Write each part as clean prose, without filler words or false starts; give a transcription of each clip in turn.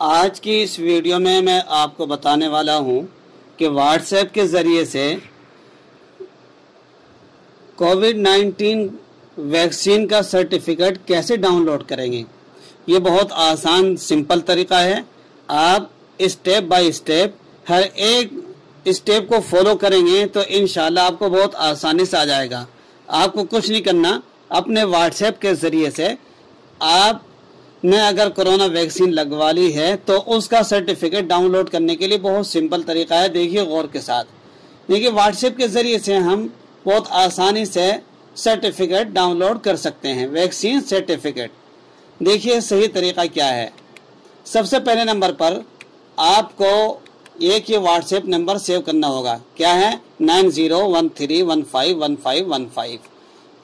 आज की इस वीडियो में मैं आपको बताने वाला हूं कि व्हाट्सएप के ज़रिए से कोविड-19 वैक्सीन का सर्टिफिकेट कैसे डाउनलोड करेंगे। ये बहुत आसान सिंपल तरीका है। आप स्टेप बाय स्टेप हर एक स्टेप को फॉलो करेंगे तो इंशाल्लाह आपको बहुत आसानी से आ जाएगा। आपको कुछ नहीं करना, अपने व्हाट्सएप के ज़रिए से आपने अगर कोरोना वैक्सीन लगवा ली है तो उसका सर्टिफिकेट डाउनलोड करने के लिए बहुत सिंपल तरीका है। देखिए गौर के साथ। देखिए व्हाट्सएप के ज़रिए से हम बहुत आसानी से सर्टिफिकेट डाउनलोड कर सकते हैं, वैक्सीन सर्टिफिकेट। देखिए सही तरीका क्या है। सबसे पहले नंबर पर आपको एक ये व्हाट्सएप नंबर सेव करना होगा। क्या है? 9013151515।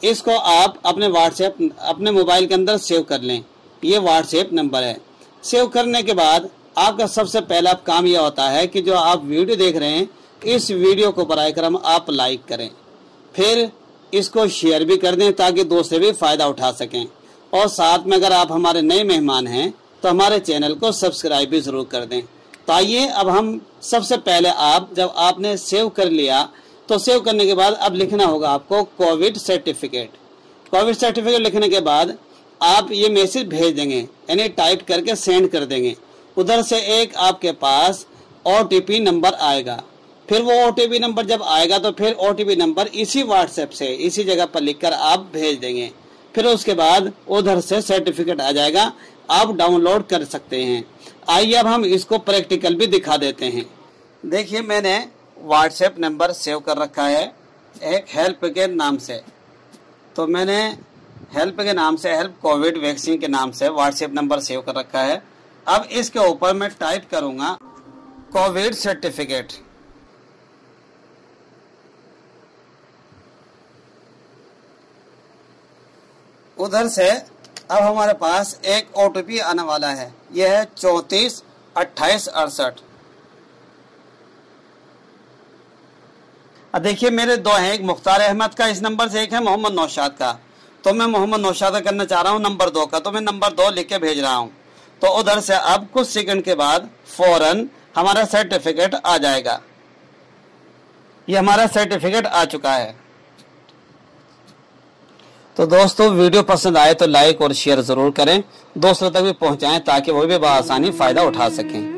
इसको आप अपने व्हाट्सएप अपने मोबाइल के अंदर सेव कर लें। ये व्हाट्सएप नंबर है। सेव करने के बाद आपका सबसे पहला काम यह होता है कि जो आप वीडियो देख रहे हैं इस वीडियो को बराए करम आप लाइक करें, फिर इसको शेयर भी कर दें ताकि दूसरे भी फ़ायदा उठा सकें। और साथ में अगर आप हमारे नए मेहमान हैं तो हमारे चैनल को सब्सक्राइब भी ज़रूर कर दें। तो आइए अब हम सबसे पहले जब आपने सेव कर लिया तो सेव करने के बाद अब लिखना होगा आपको कोविड सर्टिफिकेट। कोविड सर्टिफिकेट लिखने के बाद आप ये मैसेज भेज देंगे, यानी टाइप करके सेंड कर देंगे। उधर से एक आपके पास OTP नंबर आएगा। फिर वो OTP नंबर जब आएगा तो फिर OTP नंबर इसी व्हाट्सएप से इसी जगह पर लिखकर आप भेज देंगे। फिर उसके बाद उधर से सर्टिफिकेट आ जाएगा, आप डाउनलोड कर सकते हैं। आइए अब हम इसको प्रैक्टिकल भी दिखा देते हैं। देखिए मैंने व्हाट्सएप नंबर सेव कर रखा है एक हेल्प के नाम से। तो मैंने हेल्प के नाम से, हेल्प कोविड वैक्सीन के नाम से व्हाट्सएप नंबर सेव कर रखा है। अब इसके ऊपर मैं टाइप करूंगा कोविड सर्टिफिकेट। उधर से अब हमारे पास एक OTP आने वाला है। यह है 342868। अब देखिए मेरे दो हैं, एक मुख्तार अहमद का इस नंबर से, एक है मोहम्मद नौशाद का। तो मैं मोहम्मद नौशाद का करना चाह रहा हूँ नंबर 2 का, तो मैं नंबर 2 लिख के भेज रहा हूँ। तो उधर से अब कुछ सेकंड के बाद फौरन हमारा सर्टिफिकेट आ जाएगा। ये हमारा सर्टिफिकेट आ चुका है। तो दोस्तों वीडियो पसंद आए तो लाइक और शेयर ज़रूर करें, दोस्तों तक भी पहुंचाएं ताकि वो भी बआसानी फ़ायदा उठा सकें।